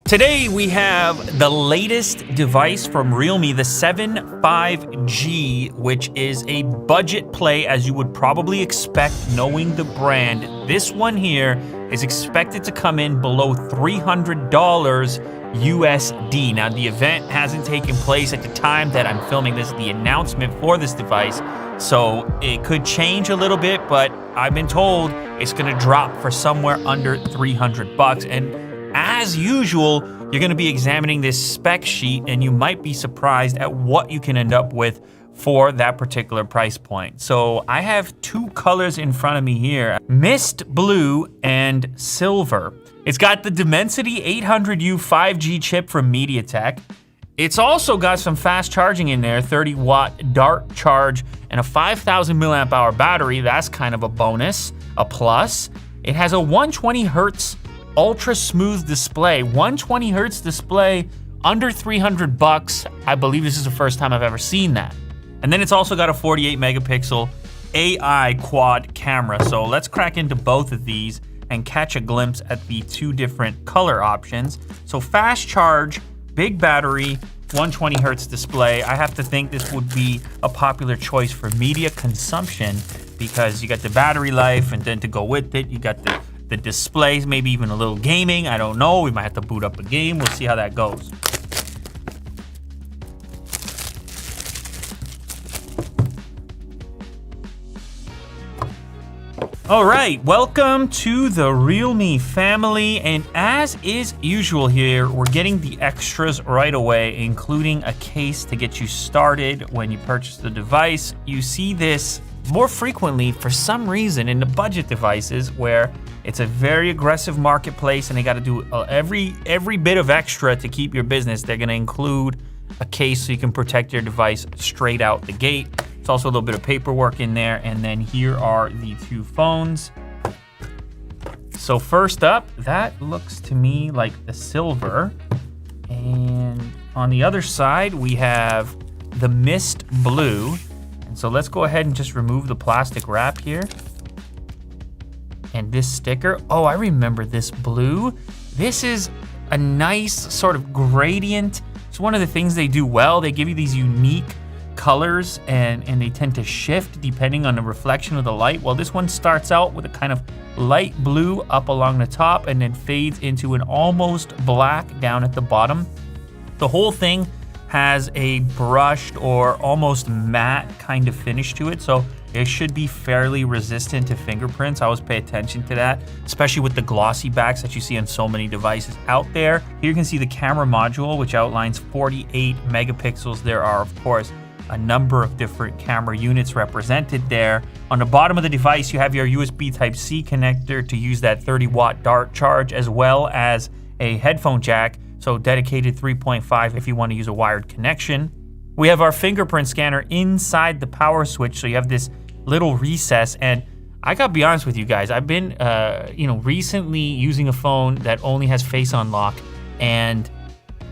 Today we have the latest device from Realme, the 7 5G, which is a budget play as you would probably expect knowing the brand. This one here is expected to come in below $300 USD. Now the event hasn't taken place at the time that I'm filming this, the announcement for this device, so it could change a little bit, but I've been told it's gonna drop for somewhere under 300 bucks. And as usual, you're going to be examining this spec sheet and you might be surprised at what you can end up with for that particular price point. So I have two colors in front of me here, Mist Blue and Silver. It's got the Dimensity 800U 5G chip from MediaTek. It's also got some fast charging in there, 30-watt dart charge and a 5,000 milliamp hour battery. That's kind of a bonus, a plus. It has a 120 hertz ultra smooth display, 120 hertz display, under 300 bucks. I believe this is the first time I've ever seen that. And then it's also got a 48 megapixel AI quad camera. So let's crack into both of these and catch a glimpse at the two different color options. So fast charge, big battery, 120 hertz display. I have to think this would be a popular choice for media consumption because you got the battery life, and then to go with it, you got the displays, maybe even a little gaming. I don't know. We might have to boot up a game. We'll see how that goes. All right, welcome to the Realme family. And as is usual here, we're getting the extras right away, including a case to get you started when you purchase the device. You see this more frequently for some reason in the budget devices where it's a very aggressive marketplace and they got to do every bit of extra to keep your business. They're going to include a case so you can protect your device straight out the gate. There's also a little bit of paperwork in there. And then here are the two phones. So first up, that looks to me like the Silver. And on the other side, we have the Mist Blue. And so let's go ahead and just remove the plastic wrap here. And this sticker, oh, I remember this blue. This is a nice sort of gradient. It's one of the things they do well. They give you these unique colors and they tend to shift depending on the reflection of the light. Well, this one starts out with a kind of light blue up along the top and then fades into an almost black down at the bottom. The whole thing has a brushed or almost matte kind of finish to it. So it should be fairly resistant to fingerprints. I always pay attention to that, especially with the glossy backs that you see on so many devices out there. Here you can see the camera module, which outlines 48 megapixels. There are, of course, a number of different camera units represented there. On the bottom of the device, you have your USB Type-C connector to use that 30-watt dart charge, as well as a headphone jack, so dedicated 3.5 if you want to use a wired connection. We have our fingerprint scanner inside the power switch, so you have this little recess. And I gotta be honest with you guys, I've been, recently using a phone that only has Face Unlock, and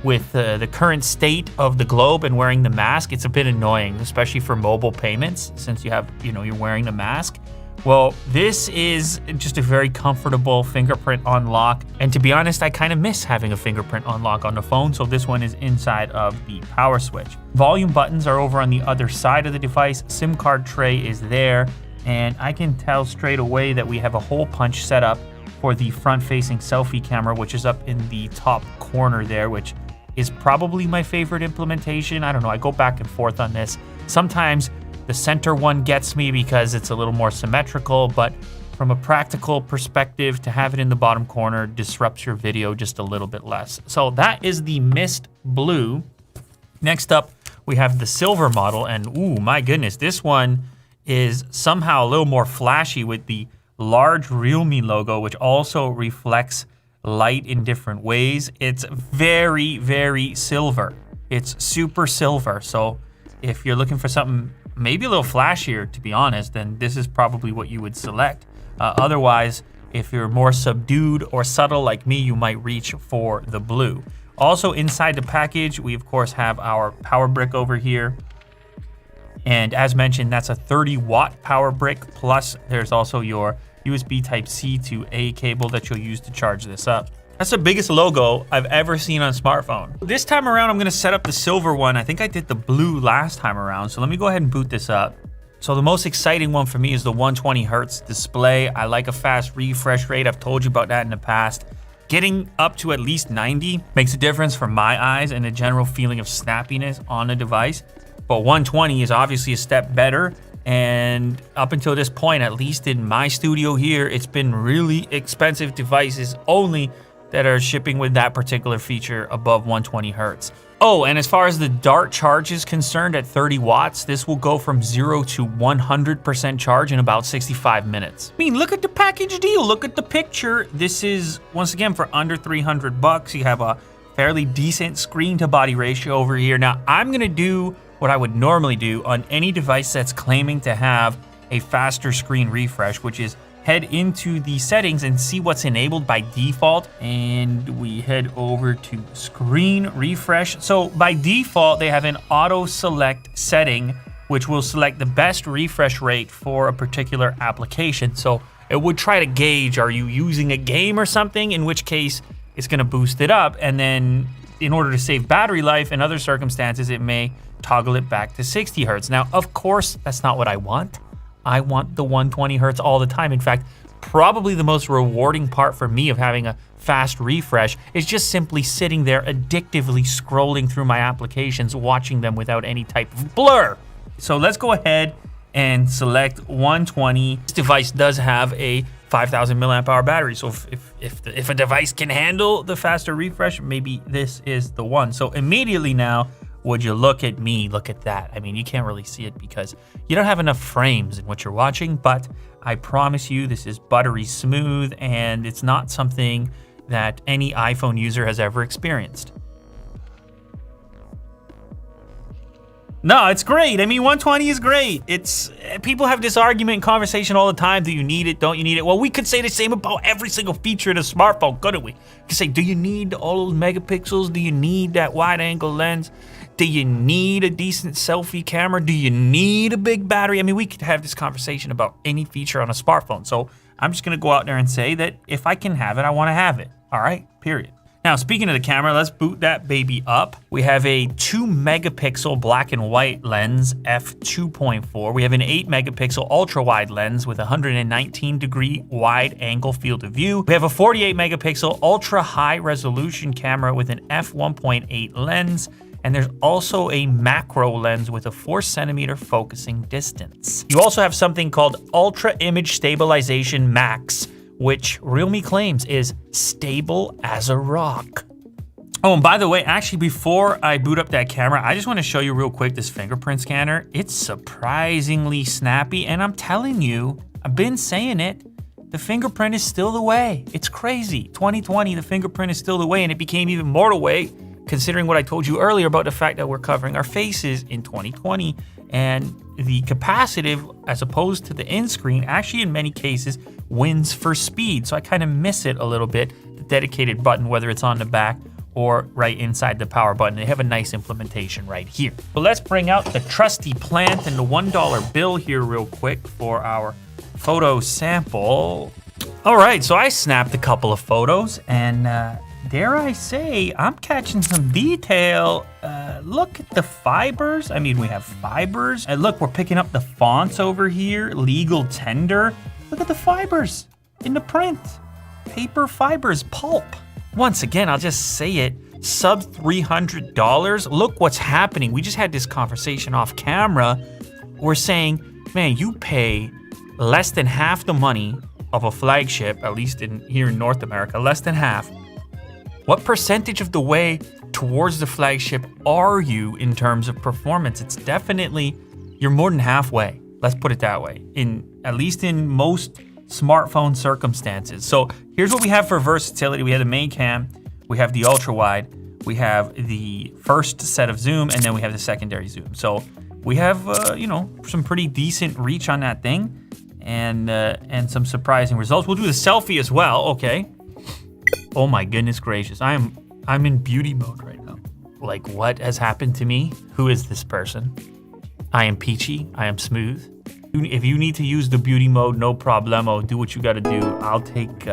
with the current state of the globe and wearing the mask, it's a bit annoying, especially for mobile payments, since you have, you're wearing the mask. Well, this is just a very comfortable fingerprint unlock. And to be honest, I kind of miss having a fingerprint unlock on the phone. So this one is inside of the power switch. Volume buttons are over on the other side of the device. SIM card tray is there. And I can tell straight away that we have a hole punch set up for the front-facing selfie camera, which is up in the top corner there, which is probably my favorite implementation. I don't know, I go back and forth on this. Sometimes the center one gets me because it's a little more symmetrical, but from a practical perspective, to have it in the bottom corner disrupts your video just a little bit less. So that is the Mist Blue. Next up, we have the Silver model, and ooh, my goodness, this one is somehow a little more flashy with the large Realme logo, which also reflects light in different ways. It's very, very silver. It's super silver. So if you're looking for something maybe a little flashier, to be honest, then this is probably what you would select. Otherwise, if you're more subdued or subtle like me, you might reach for the blue. Also inside the package, we of course have our power brick over here. And as mentioned, that's a 30-watt power brick, plus there's also your USB Type-C to A cable that you'll use to charge this up. That's the biggest logo I've ever seen on a smartphone. This time around, I'm gonna set up the silver one. I think I did the blue last time around, so let me go ahead and boot this up. So the most exciting one for me is the 120 hertz display. I like a fast refresh rate. I've told you about that in the past. Getting up to at least 90 makes a difference for my eyes and the general feeling of snappiness on the device. But 120 is obviously a step better. And up until this point, at least in my studio here, it's been really expensive devices only that are shipping with that particular feature above 120 hertz. Oh, and as far as the Dart charge is concerned, at 30 watts, this will go from 0 to 100% charge in about 65 minutes. I mean, look at the package deal. Look at the picture. This is, once again, for under 300 bucks. You have a fairly decent screen to body ratio over here. Now, I'm gonna do what I would normally do on any device that's claiming to have a faster screen refresh, which is head into the settings and see what's enabled by default. And we head over to screen refresh. So by default, they have an auto select setting, which will select the best refresh rate for a particular application. So it would try to gauge, are you using a game or something? In which case it's gonna boost it up. And then in order to save battery life and other circumstances, it may toggle it back to 60 hertz. Now, of course, that's not what I want. I want the 120 hertz all the time. In fact, probably the most rewarding part for me of having a fast refresh is just simply sitting there addictively scrolling through my applications, watching them without any type of blur. So let's go ahead and select 120. This device does have a 5,000 milliamp hour battery. So if a device can handle the faster refresh, maybe this is the one. So immediately now, would you look at me, look at that. I mean, you can't really see it because you don't have enough frames in what you're watching, but I promise you this is buttery smooth and it's not something that any iPhone user has ever experienced. No, it's great. I mean, 120 is great. It's people have this argument and conversation all the time. Do you need it? Don't you need it? Well, we could say the same about every single feature in a smartphone, couldn't we? We could say, do you need all those megapixels? Do you need that wide angle lens? Do you need a decent selfie camera? Do you need a big battery? I mean, we could have this conversation about any feature on a smartphone. So I'm just gonna go out there and say that if I can have it, I wanna have it. All right, period. Now, speaking of the camera, let's boot that baby up. We have a 2 megapixel black and white lens, f2.4. We have an 8 megapixel ultra wide lens with 119 degree wide angle field of view. We have a 48 megapixel ultra high resolution camera with an f1.8 lens. And there's also a macro lens with a 4 centimeter focusing distance. You also have something called Ultra Image Stabilization Max, which Realme claims is stable as a rock. Oh, and by the way, actually, before I boot up that camera, I just want to show you real quick this fingerprint scanner. It's surprisingly snappy, and I'm telling you, I've been saying it, the fingerprint is still the way. It's crazy. 2020, the fingerprint is still the way, and it became even more the way considering what I told you earlier about the fact that we're covering our faces in 2020, and the capacitive, as opposed to the in-screen, actually in many cases wins for speed. So I kind of miss it a little bit, the dedicated button, whether it's on the back or right inside the power button. They have a nice implementation right here. But let's bring out the trusty plant and the $1 bill here real quick for our photo sample. All right, so I snapped a couple of photos, and dare I say, I'm catching some detail. Look at the fibers. I mean, we have fibers. And look, we're picking up the fonts over here. Legal tender. Look at the fibers in the print. Paper fibers, pulp. Once again, I'll just say it. Sub $300. Look what's happening. We just had this conversation off camera. We're saying, man, you pay less than half the money of a flagship, at least here in North America, less than half. What percentage of the way towards the flagship are you in terms of performance? It's definitely, you're more than halfway. Let's put it that way, at least in most smartphone circumstances. So here's what we have for versatility. We have the main cam, we have the ultra wide, we have the first set of zoom, and then we have the secondary zoom. So we have, some pretty decent reach on that thing, and some surprising results. We'll do the selfie as well, okay. Oh my goodness gracious, I'm in beauty mode right now. Like, what has happened to me? Who is this person? I am peachy, I am smooth. If you need to use the beauty mode, no problemo, do what you gotta do. I'll take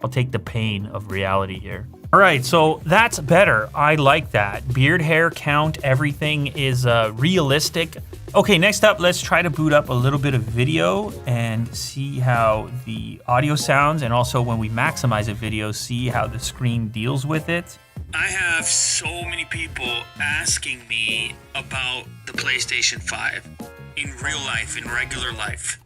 I'll take the pain of reality here. All right, so that's better. I like that. Beard hair count, everything is realistic. Okay, next up, let's try to boot up a little bit of video and see how the audio sounds, and also when we maximize a video, see how the screen deals with it. I have so many people asking me about the PlayStation 5 in real life, in regular life.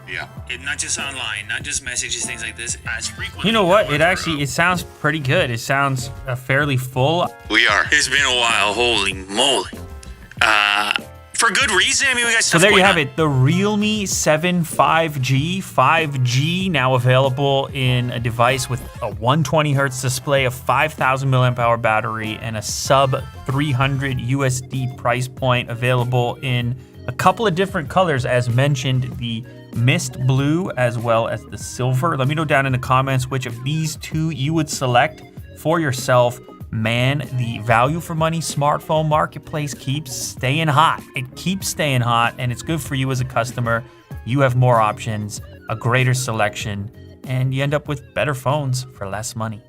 Yeah. Not just online, not just messages, things like this, as frequently. You know what? It sounds pretty good. It sounds fairly full. We are. It's been a while. Holy moly. For good reason. I mean, we got stuff. So there you have it. The Realme 7 5G. 5G now available in a device with a 120 hertz display, a 5,000 milliamp hour battery, and a sub 300 USD price point, available in a couple of different colors, as mentioned, the mist blue as well as the silver. Let me know down in the comments which of these two you would select for yourself. Man, the value for money smartphone marketplace keeps staying hot. It keeps staying hot, and it's good for you as a customer. You have more options, a greater selection, and you end up with better phones for less money.